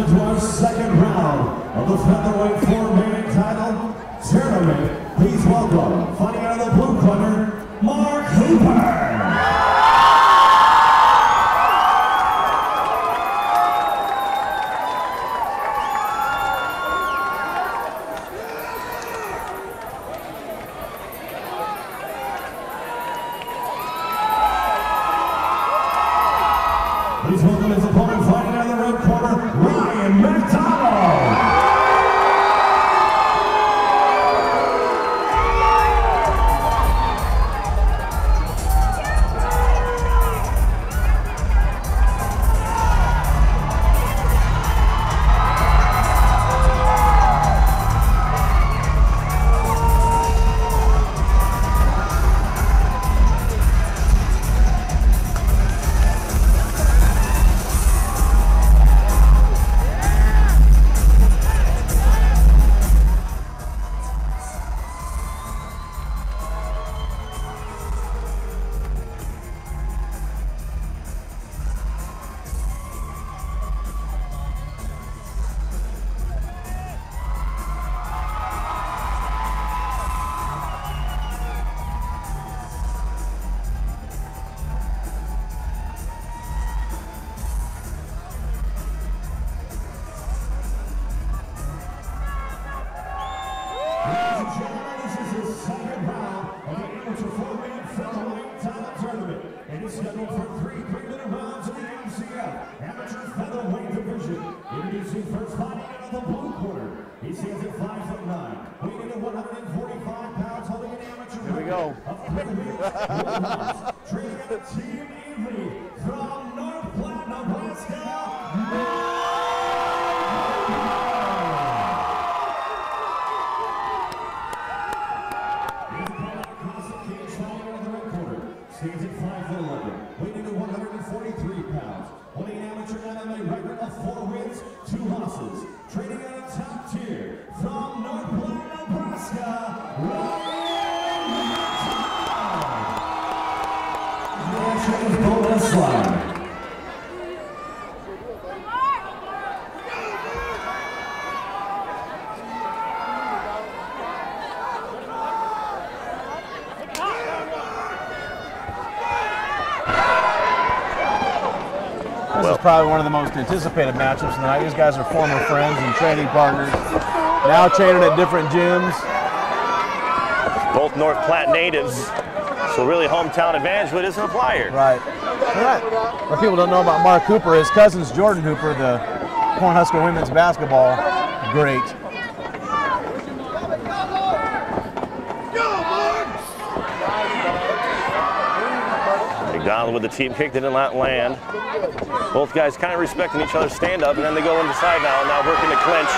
into our second round of the featherweight four-man title tournament. Please welcome, fighting out of the blue corner, Mark Hooper. Please welcome his opponent, fighting out of the red corner, MacDonald. This is the second round of the amateur four-man featherweight title tournament. It is scheduled for 3 3-minute rounds in the MCF amateur featherweight division. Introducing first, fighting out of the blue corner. He stands at 5'9", weighing in at 145 pounds, holding an amateur record of 3 rounds. Training at Team Avery from North Platte, Nebraska. Stands at 5'11", weighing in at 143 pounds, holding an amateur MMA record of 4 wins, 2 losses. Training at a top tier from North Platte, Nebraska, Ryan MacDonald. This is probably one of the most anticipated matchups tonight. These guys are former friends and training partners, now training at different gyms. Both North Platte natives, so really hometown advantage really doesn't apply here. Right. What people don't know about Mark Hooper, his cousin's Jordan Hooper, the Cornhusker women's basketball great. MacDonald with the team kick that didn't land. Both guys kind of respecting each other's stand-up, and then they go inside now working to clinch.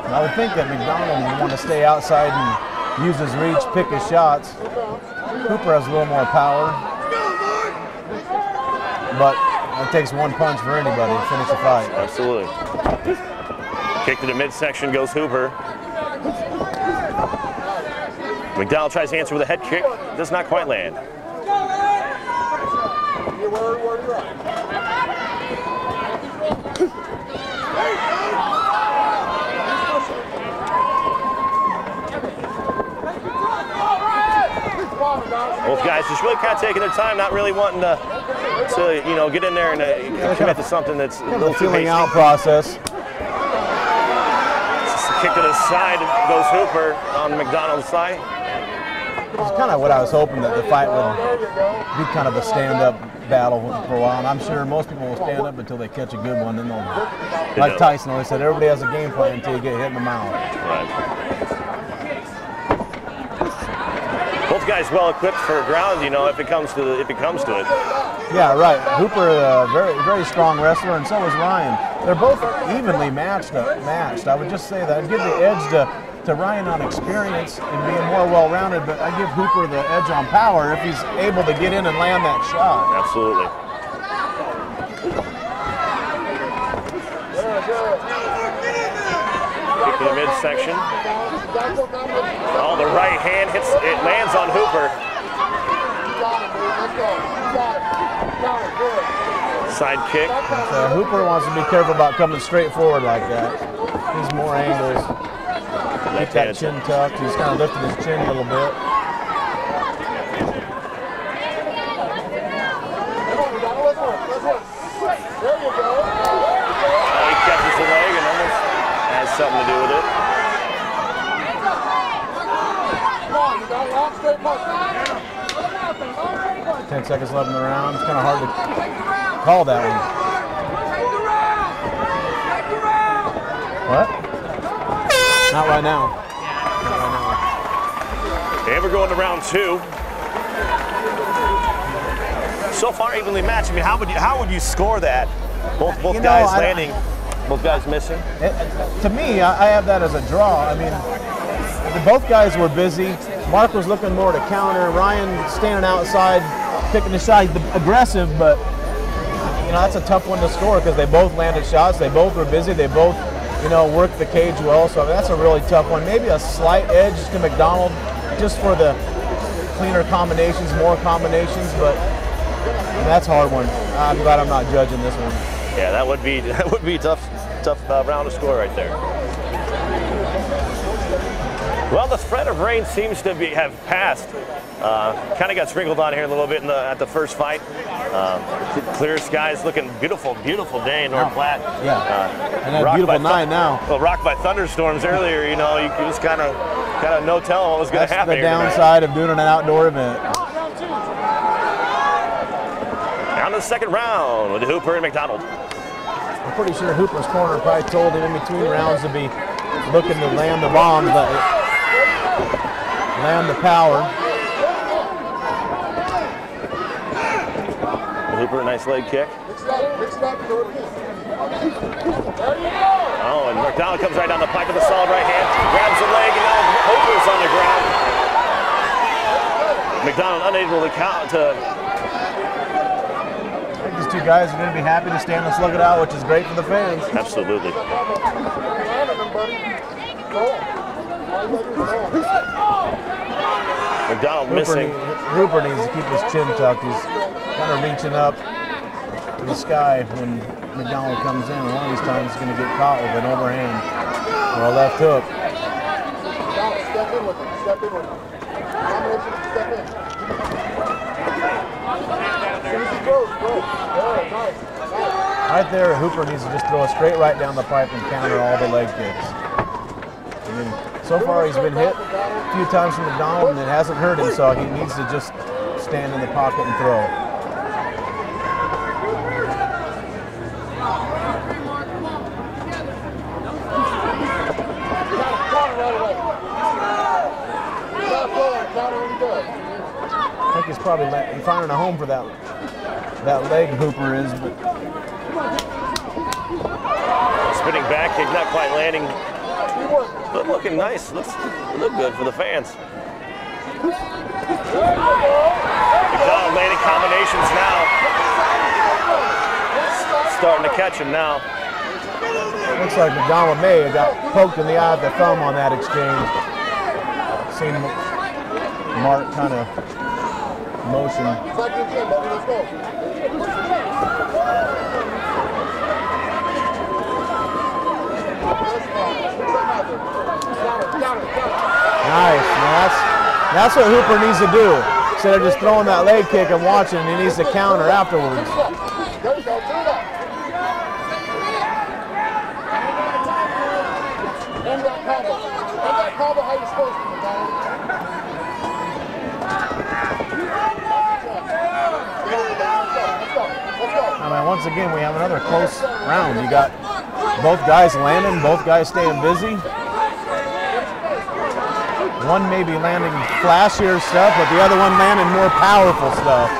I would think that MacDonald would want to stay outside and use his reach, pick his shots. Hooper has a little more power, but it takes one punch for anybody to finish a fight. Absolutely. Kick to the midsection goes Hooper. MacDonald tries to answer with a head kick, does not quite land. Both guys just really kind of taking their time, not really wanting to get in there and commit to something that's a little too feeling out process. Kick to the side goes Hooper on the MacDonald side. It's kind of what I was hoping, that the fight would be kind of a stand-up battle for a while. And I'm sure most people will stand up until they catch a good one. Then they'll, like Tyson always said, everybody has a game plan until you get hit in the mouth. Right. Both guys well equipped for ground, if it comes to it. Yeah, right. Hooper, a very strong wrestler, and so is Ryan. They're both evenly matched. I would just say that I'd give the edge to Ryan on experience and being more well-rounded, but I give Hooper the edge on power if he's able to get in and land that shot. Absolutely. Kicking the midsection. Oh, the right hand hits, it lands on Hooper. Side kick. So Hooper wants to be careful about coming straight forward like that. He's more angles. Keep that chin tucked. He's kind of lifting his chin a little bit. He catches the leg and almost has something to do with it. 10 seconds left in the round. It's kind of hard to call that one. What? Not right now. Not right now. And we're going to round 2. So far, evenly matched. I mean, how would you score that? Both guys landing, both guys missing. To me, I have that as a draw. I mean, both guys were busy. Mark was looking more to counter. Ryan standing outside, picking the shot. He's aggressive, but you know that's a tough one to score because they both landed shots. They both were busy. They both, you know, worked the cage well. So that's a really tough one. Maybe a slight edge to MacDonald, just for the cleaner combinations, more combinations, but that's a hard one. I'm glad I'm not judging this one. Yeah, that would be a tough round to score right there. Well, the threat of rain seems to have passed. Kind of got sprinkled on here a little bit at the first fight. Clear skies, looking beautiful, beautiful day in North Platte. Yeah, and a beautiful night now. Well, rocked by thunderstorms earlier. You know, you just kind of no telling what was going to happen. That's the downside of doing an outdoor event. Down to the second round with Hooper and MacDonald. I'm pretty sure Hooper's corner probably told him in between rounds to be looking to land the bombs, but land the power. Hooper, a nice leg kick. Oh, and MacDonald comes right down the pike with a solid right hand, grabs the leg, and now Hooper's on the ground. MacDonald unable to count to. These two guys are going to be happy to stand and slug it out, which is great for the fans. Absolutely. MacDonald missing. Hooper needs to keep his chin tucked. He's kind of reaching up to the sky when MacDonald comes in. One of these times he's going to get caught with an overhand or a left hook. Step in with him. Step in with him. Step in. Right there, Hooper needs to just throw a straight right down the pipe and counter all the leg kicks. I mean, so far he's been hit a few times from MacDonald and it hasn't hurt him, so he needs to just stand in the pocket and throw. I think he's probably finding a home for that leg Hooper is, but spinning back kick, not quite landing, but looking nice. Look good for the fans. MacDonald landing combinations now. Starting to catch him now. Looks like MacDonald may have got poked in the eye with the thumb on that exchange. Seen Mark kind of motion. Nice. That's what Hooper needs to do. Instead of just throwing that leg kick and watching, he needs to counter afterwards. I mean, once again, we have another close round. You got both guys landing, both guys staying busy. One may be landing flashier stuff, but the other one landing more powerful stuff.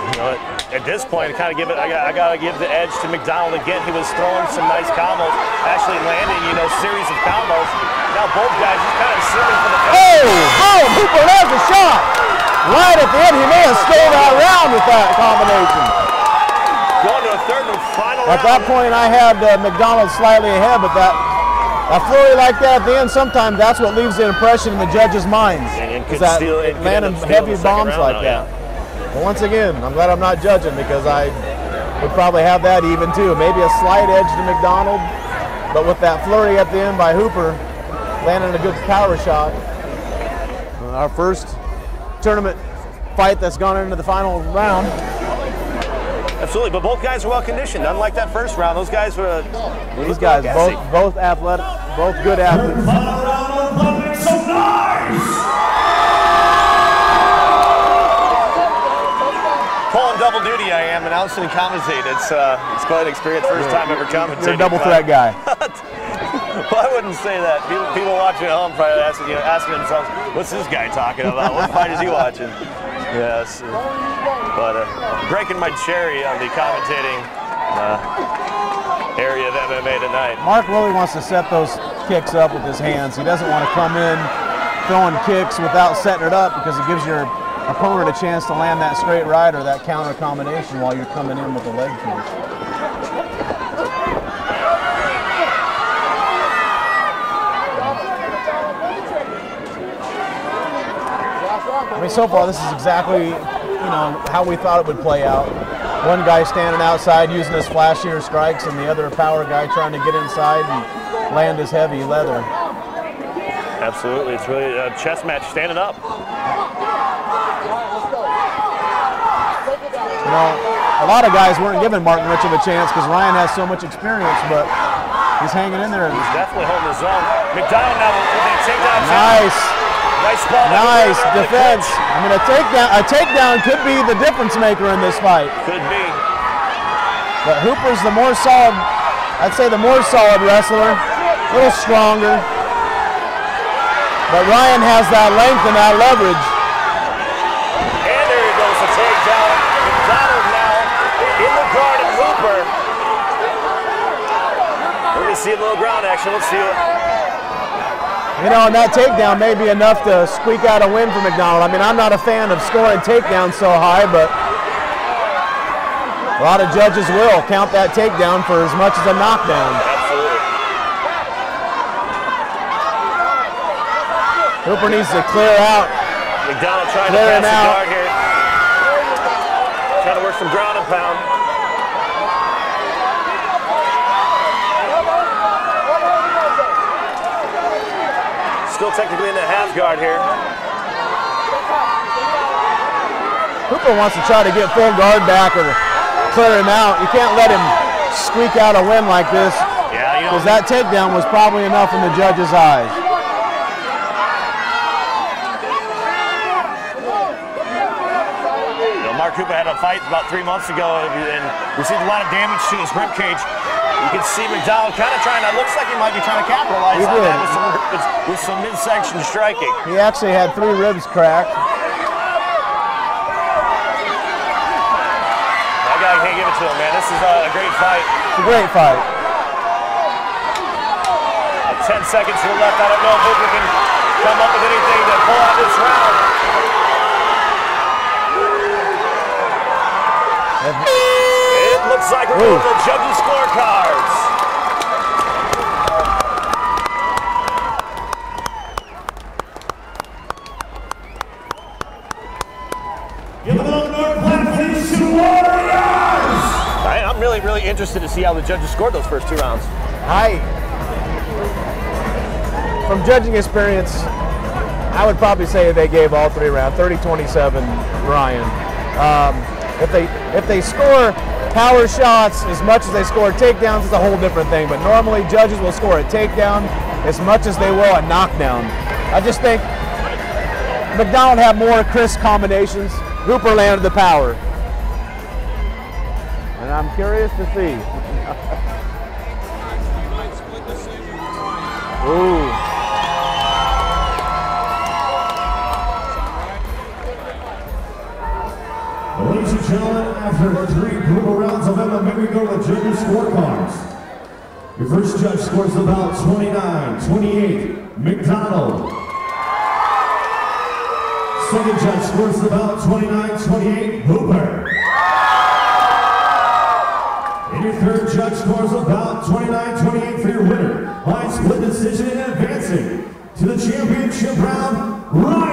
You know, at this point, I gotta give the edge to MacDonald again. He was throwing some nice combos, actually landing, you know, series of combos. Now both guys just kind of serving for the. Oh, Hooper has a shot. Right at the end, he may have stole that round with that combination. Going to a third and final At that point, I had MacDonald slightly ahead, but that flurry like that at the end, sometimes that's what leaves the impression in the judges' minds. And could that steal it, landing heavy bombs like that. But once again, I'm glad I'm not judging because I would probably have that even too. Maybe a slight edge to MacDonald, but with that flurry at the end by Hooper, landing a good power shot. Our first tournament fight that's gone into the final round. Absolutely, but both guys are well conditioned. Unlike that first round, those guys were. These guys, both athletic, both good athletes. Final round of the so nice! Pulling double duty, I am announcing and commentate. It's quite an experience. First time ever commentating. You're a double threat guy. Well, I wouldn't say that. People watching at home probably asking themselves, "What's this guy talking about? What fight is he watching?" Yes, but breaking my cherry on the commentating area of MMA tonight. Mark really wants to set those kicks up with his hands. He doesn't want to come in throwing kicks without setting it up because it gives your opponent a chance to land that straight right or that counter combination while you're coming in with the leg kick. I mean, so far this is exactly, how we thought it would play out. One guy standing outside using his flashier strikes, and the other power guy trying to get inside and land his heavy leather. Absolutely, it's really a chess match standing up. A lot of guys weren't giving Martin much of a chance because Ryan has so much experience, but he's hanging in there. He's definitely holding his own. MacDonald now with a takedown. Nice. Nice ball. Nice defense. I mean, a takedown could be the difference maker in this fight. Could be. But Hooper's the more solid, I'd say the more solid wrestler, a little stronger. But Ryan has that length and that leverage. And there he goes, a takedown. MacDonald now in the guard of Hooper. We're going to see a little ground action. Let's see it. And that takedown may be enough to squeak out a win for MacDonald. I mean, I'm not a fan of scoring takedowns so high, but a lot of judges will count that takedown for as much as a knockdown. Absolutely. Hooper needs to clear out. MacDonald trying to pass the guard here. Trying to work some ground and pound. Still technically in the half guard here. Hooper wants to try to get full guard back or clear him out. You can't let him squeak out a win like this. Yeah, because that takedown was probably enough in the judge's eyes. Mark Hooper had a fight about 3 months ago and received a lot of damage to his rib cage. You can see MacDonald kind of trying to, looks like he might be trying to capitalize on that with some midsection striking. He actually had 3 ribs cracked. I can't give it to him, man. This is a great fight. It's a great fight. 10 seconds to the left. I don't know if Hooper can come up with anything to pull out this round. It looks like we're going to the judges' scorecards. Give it up, North Platte, these 2 Warriors! I'm really interested to see how the judges scored those first 2 rounds. From judging experience, I would probably say they gave all 3 rounds, 30-27 Ryan. If they score power shots as much as they score takedowns, it's a whole different thing. But normally judges will score a takedown as much as they will a knockdown. I just think MacDonald had more crisp combinations. Hooper landed the power. And I'm curious to see. Ooh. Ladies and gentlemen, after 3 brutal rounds of MMA, we go to the judges' scorecards. Your first judge scores the bout 29-28, MacDonald. Second judge scores the bout 29-28, Hooper. And your third judge judge scores about 29-28 for your winner by split decision and advancing to the championship round, Ryan.